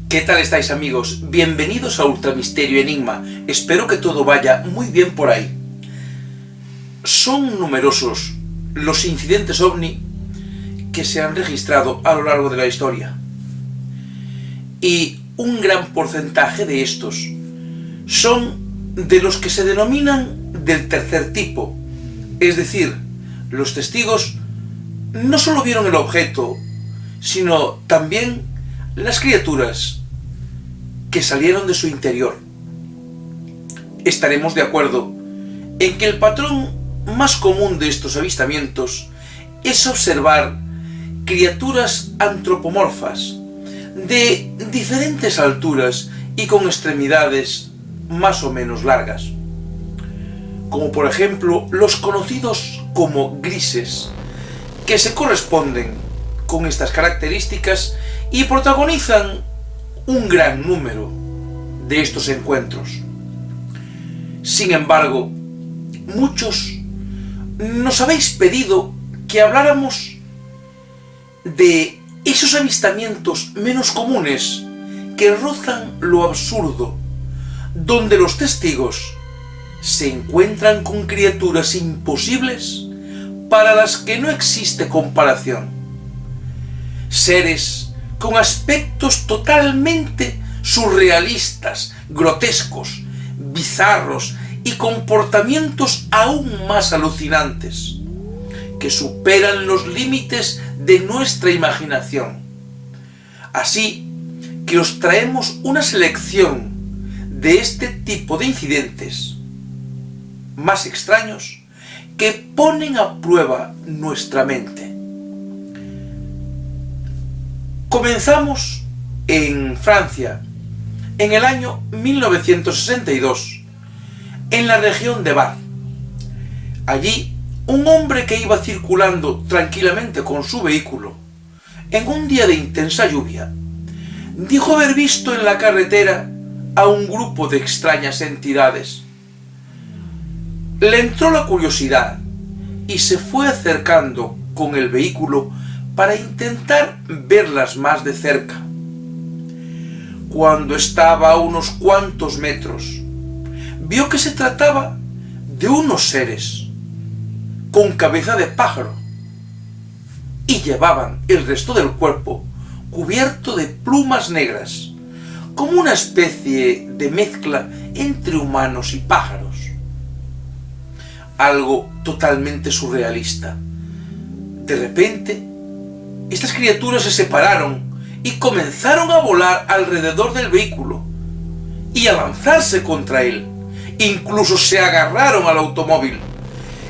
¿Qué tal estáis, amigos? Bienvenidos a Ultramisterio Enigma. Espero que todo vaya muy bien por ahí. Son numerosos los incidentes ovni que se han registrado a lo largo de la historia. Y un gran porcentaje de estos son de los que se denominan del tercer tipo. Es decir, los testigos no solo vieron el objeto, sino también las criaturas que salieron de su interior. Estaremos de acuerdo en que el patrón más común de estos avistamientos es observar criaturas antropomorfas de diferentes alturas y con extremidades más o menos largas, como por ejemplo los conocidos como grises, que se corresponden con estas características y protagonizan un gran número de estos encuentros. Sin embargo, muchos nos habéis pedido que habláramos de esos avistamientos menos comunes que rozan lo absurdo, donde los testigos se encuentran con criaturas imposibles para las que no existe comparación. Seres con aspectos totalmente surrealistas, grotescos, bizarros y comportamientos aún más alucinantes, que superan los límites de nuestra imaginación. Así que os traemos una selección de este tipo de incidentes más extraños que ponen a prueba nuestra mente. Comenzamos en Francia, en el año 1962, en la región de Var. Allí, un hombre que iba circulando tranquilamente con su vehículo, en un día de intensa lluvia, dijo haber visto en la carretera a un grupo de extrañas entidades. Le entró la curiosidad y se fue acercando con el vehículo para intentar verlas más de cerca. Cuando estaba a unos cuantos metros, vio que se trataba de unos seres con cabeza de pájaro y llevaban el resto del cuerpo cubierto de plumas negras, como una especie de mezcla entre humanos y pájaros. Algo totalmente surrealista. De repente, estas criaturas se separaron y comenzaron a volar alrededor del vehículo y a lanzarse contra él. Incluso se agarraron al automóvil.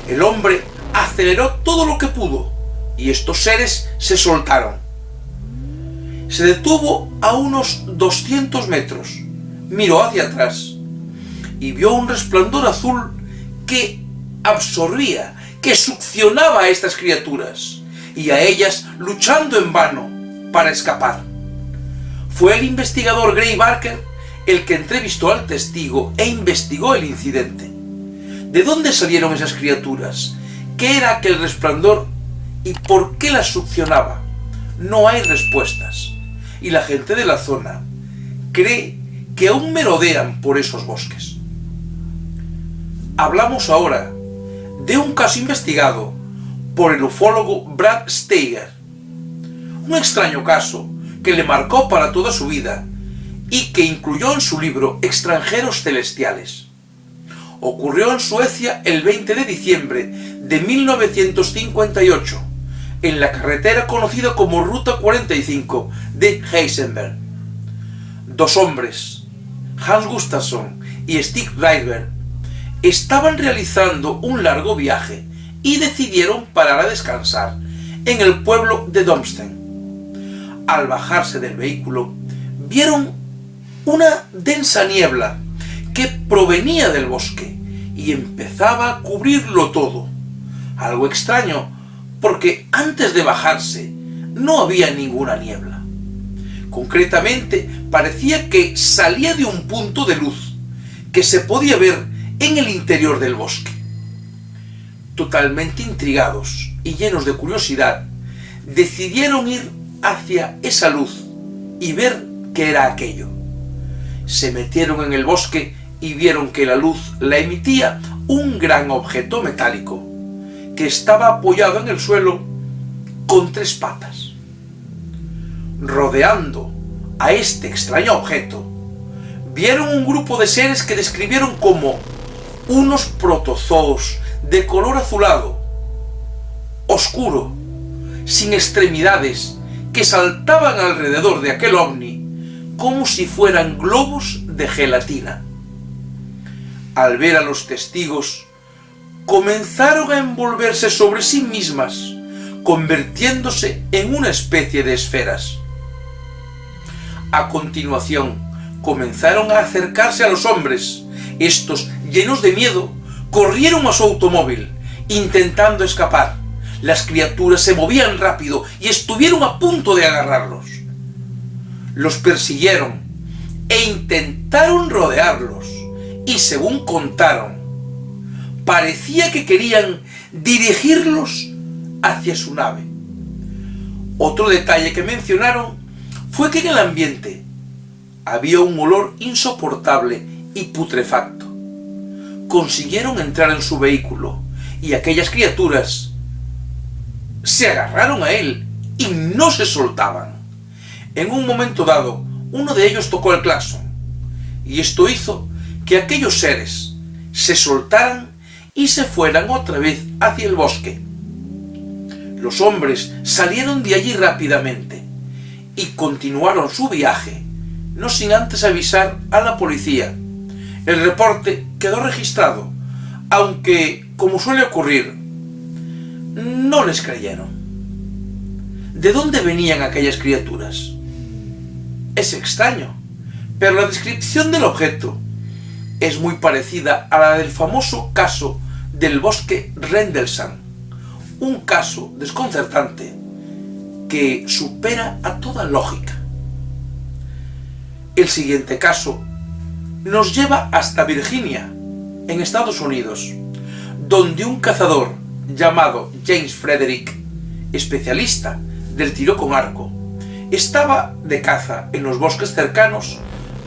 El hombre aceleró todo lo que pudo y estos seres se soltaron. Se detuvo a unos 200 metros, miró hacia atrás y vio un resplandor azul que absorbía, que succionaba a estas criaturas y a ellas luchando en vano para escapar. Fue el investigador Gray Barker el que entrevistó al testigo e investigó el incidente. ¿De dónde salieron esas criaturas? ¿Qué era aquel resplandor? ¿Y por qué las succionaba? No hay respuestas, y la gente de la zona cree que aún merodean por esos bosques. Hablamos ahora de un caso investigado por el ufólogo Brad Steiger. Un extraño caso que le marcó para toda su vida y que incluyó en su libro Extranjeros Celestiales. Ocurrió en Suecia el 20 de diciembre de 1958, en la carretera conocida como Ruta 45 de Heisenberg. Dos hombres, Hans Gustafsson y Stig Rydberg, estaban realizando un largo viaje y decidieron parar a descansar en el pueblo de Domsten. Al bajarse del vehículo, vieron una densa niebla que provenía del bosque y empezaba a cubrirlo todo. Algo extraño, porque antes de bajarse no había ninguna niebla. Concretamente, parecía que salía de un punto de luz que se podía ver en el interior del bosque. Totalmente intrigados y llenos de curiosidad, decidieron ir hacia esa luz y ver qué era aquello. Se metieron en el bosque y vieron que la luz la emitía un gran objeto metálico que estaba apoyado en el suelo con 3 patas. Rodeando a este extraño objeto, vieron un grupo de seres que describieron como unos protozoos de color azulado, oscuro, sin extremidades, que saltaban alrededor de aquel ovni como si fueran globos de gelatina. Al ver a los testigos, comenzaron a envolverse sobre sí mismas, convirtiéndose en una especie de esferas. A continuación, comenzaron a acercarse a los hombres. Estos, llenos de miedo, corrieron a su automóvil, intentando escapar. Las criaturas se movían rápido y estuvieron a punto de agarrarlos. Los persiguieron e intentaron rodearlos, y según contaron, parecía que querían dirigirlos hacia su nave. Otro detalle que mencionaron fue que en el ambiente había un olor insoportable y putrefacto. Consiguieron entrar en su vehículo y aquellas criaturas se agarraron a él y no se soltaban. En un momento dado, uno de ellos tocó el claxon, y esto hizo que aquellos seres se soltaran y se fueran otra vez hacia el bosque. Los hombres salieron de allí rápidamente y continuaron su viaje, no sin antes avisar a la policía. El reporte quedó registrado, aunque, como suele ocurrir, no les creyeron. ¿De dónde venían aquellas criaturas? Es extraño, pero la descripción del objeto es muy parecida a la del famoso caso del bosque Rendlesham, un caso desconcertante que supera a toda lógica. El siguiente caso nos lleva hasta Virginia, en Estados Unidos, donde un cazador llamado James Frederick, especialista del tiro con arco, estaba de caza en los bosques cercanos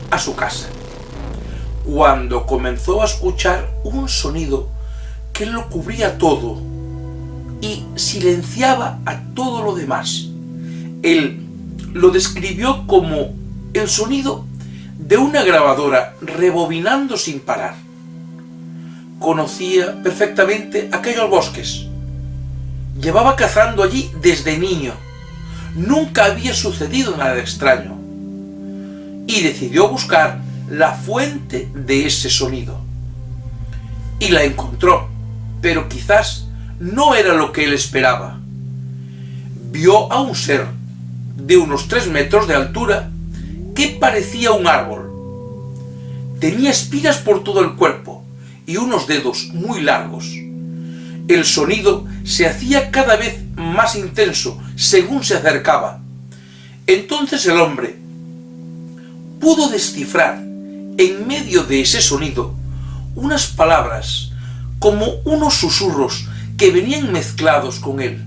a su casa, cuando comenzó a escuchar un sonido que lo cubría todo y silenciaba a todo lo demás. Él lo describió como el sonido de una grabadora rebobinando sin parar. Conocía perfectamente aquellos bosques. Llevaba cazando allí desde niño. Nunca había sucedido nada extraño. Y decidió buscar la fuente de ese sonido. Y la encontró, pero quizás no era lo que él esperaba. Vio a un ser de unos 3 metros de altura que parecía un árbol. Tenía espinas por todo el cuerpo y unos dedos muy largos. El sonido se hacía cada vez más intenso según se acercaba. Entonces el hombre pudo descifrar en medio de ese sonido unas palabras, como unos susurros que venían mezclados con él.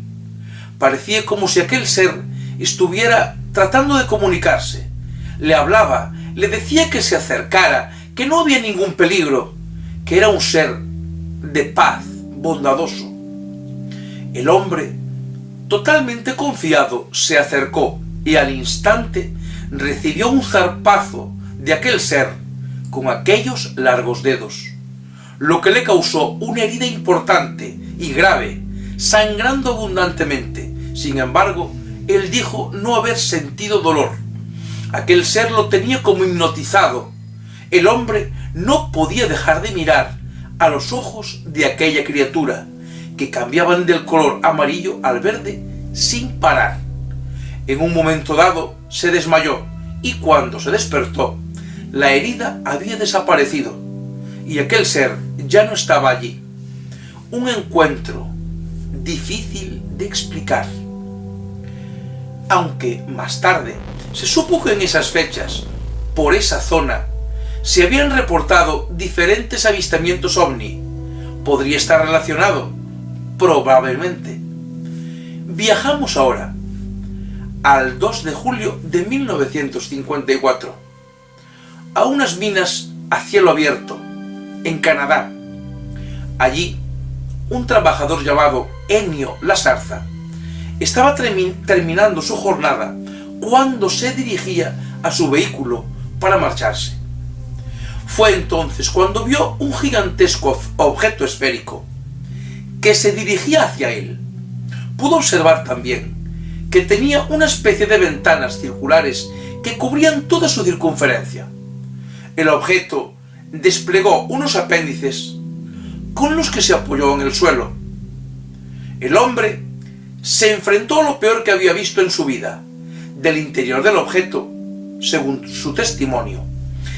Parecía como si aquel ser estuviera tratando de comunicarse. Le hablaba, le decía que se acercara, que no había ningún peligro, que era un ser de paz, bondadoso. El hombre, totalmente confiado, se acercó y al instante recibió un zarpazo de aquel ser con aquellos largos dedos, lo que le causó una herida importante y grave, sangrando abundantemente. Sin embargo, él dijo no haber sentido dolor. Aquel ser lo tenía como hipnotizado. El hombre no podía dejar de mirar a los ojos de aquella criatura, que cambiaban del color amarillo al verde sin parar. En un momento dado se desmayó y cuando se despertó, la herida había desaparecido y aquel ser ya no estaba allí. Un encuentro difícil de explicar. Aunque más tarde se supo que en esas fechas, por esa zona, se habían reportado diferentes avistamientos ovni. ¿Podría estar relacionado? Probablemente. Viajamos ahora al 2 de julio de 1954, a unas minas a cielo abierto, en Canadá. Allí, un trabajador llamado Ennio Lasarza estaba terminando su jornada cuando se dirigía a su vehículo para marcharse. Fue entonces cuando vio un gigantesco objeto esférico que se dirigía hacia él. Pudo observar también que tenía una especie de ventanas circulares que cubrían toda su circunferencia. El objeto desplegó unos apéndices con los que se apoyó en el suelo. El hombre se enfrentó a lo peor que había visto en su vida. Del interior del objeto, según su testimonio,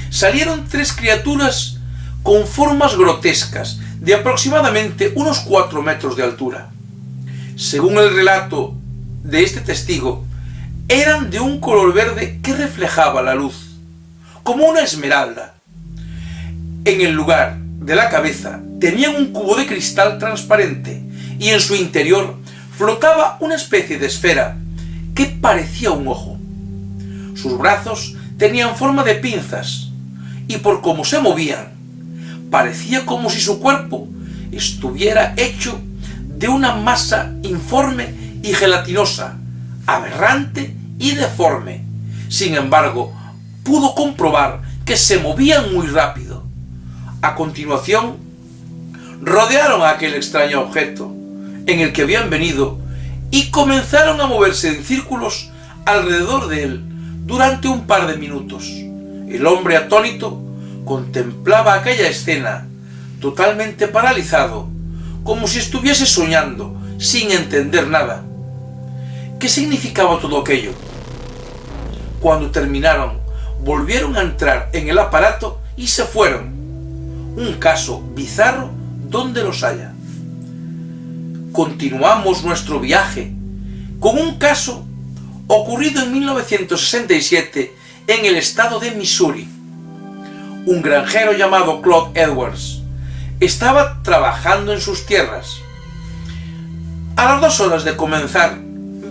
salieron 3 criaturas con formas grotescas de aproximadamente unos 4 metros de altura. Según el relato de este testigo, eran de un color verde que reflejaba la luz, como una esmeralda. En el lugar de la cabeza tenían un cubo de cristal transparente y en su interior flotaba una especie de esfera que parecía un ojo. Sus brazos tenían forma de pinzas y por cómo se movían, parecía como si su cuerpo estuviera hecho de una masa informe y gelatinosa, aberrante y deforme. Sin embargo, pudo comprobar que se movían muy rápido. A continuación, rodearon a aquel extraño objeto en el que habían venido y comenzaron a moverse en círculos alrededor de él durante un par de minutos. El hombre atónito contemplaba aquella escena, totalmente paralizado, como si estuviese soñando, sin entender nada. ¿Qué significaba todo aquello? Cuando terminaron, volvieron a entrar en el aparato y se fueron. Un caso bizarro donde los haya. Continuamos nuestro viaje con un caso ocurrido en 1967 en el estado de Missouri. Un granjero llamado Claude Edwards estaba trabajando en sus tierras. A las 2 horas de comenzar,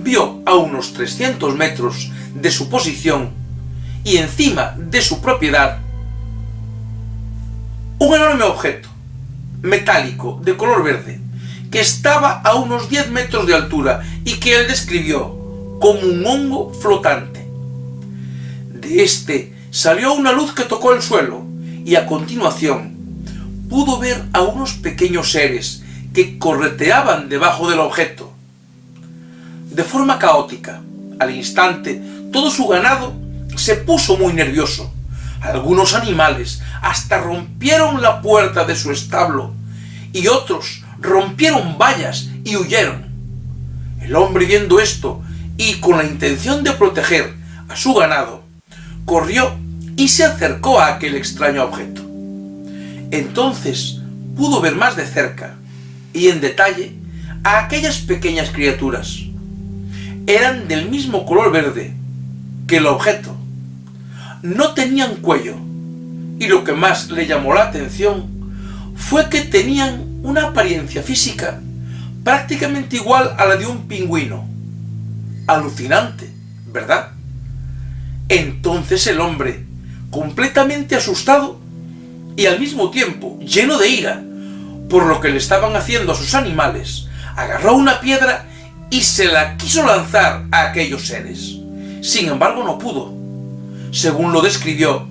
vio a unos 300 metros de su posición y encima de su propiedad un enorme objeto metálico de color verde que estaba a unos 10 metros de altura y que él describió como un hongo flotante. De este salió una luz que tocó el suelo y a continuación pudo ver a unos pequeños seres que correteaban debajo del objeto. De forma caótica, al instante, todo su ganado se puso muy nervioso. Algunos animales hasta rompieron la puerta de su establo y otros rompieron vallas y huyeron. El hombre, viendo esto y con la intención de proteger a su ganado, corrió y se acercó a aquel extraño objeto. Entonces pudo ver más de cerca y en detalle a aquellas pequeñas criaturas. Eran del mismo color verde que el objeto. No tenían cuello y lo que más le llamó la atención fue que tenían una apariencia física prácticamente igual a la de un pingüino. Alucinante, ¿verdad? Entonces el hombre, completamente asustado y al mismo tiempo lleno de ira por lo que le estaban haciendo a sus animales, agarró una piedra y se la quiso lanzar a aquellos seres. Sin embargo, no pudo. Según lo describió,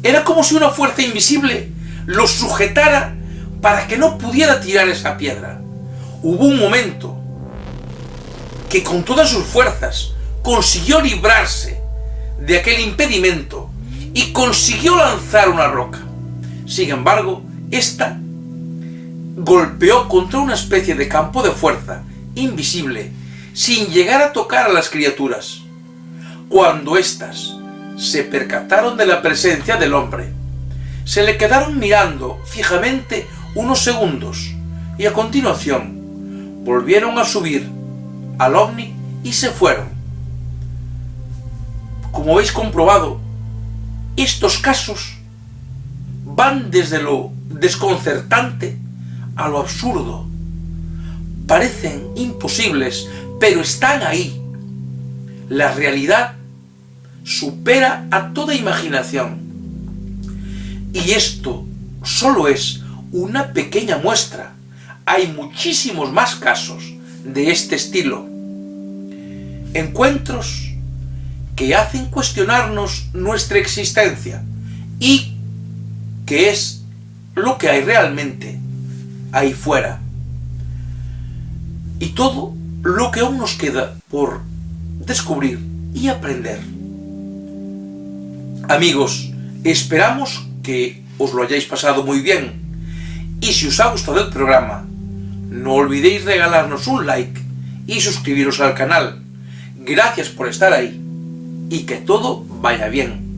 era como si una fuerza invisible los sujetara para que no pudiera tirar esa piedra. Hubo un momento que con todas sus fuerzas consiguió librarse de aquel impedimento y consiguió lanzar una roca. Sin embargo, esta golpeó contra una especie de campo de fuerza invisible sin llegar a tocar a las criaturas. Cuando éstas se percataron de la presencia del hombre, se le quedaron mirando fijamente unos segundos y a continuación volvieron a subir al ovni y se fueron. Como habéis comprobado, estos casos van desde lo desconcertante a lo absurdo. Parecen imposibles, pero están ahí. La realidad supera a toda imaginación. Y esto solo es una pequeña muestra. Hay muchísimos más casos de este estilo. Encuentros que hacen cuestionarnos nuestra existencia y qué es lo que hay realmente ahí fuera. Y todo lo que aún nos queda por descubrir y aprender. Amigos, esperamos que os lo hayáis pasado muy bien. Y si os ha gustado el programa, no olvidéis regalarnos un like y suscribiros al canal. Gracias por estar ahí y que todo vaya bien.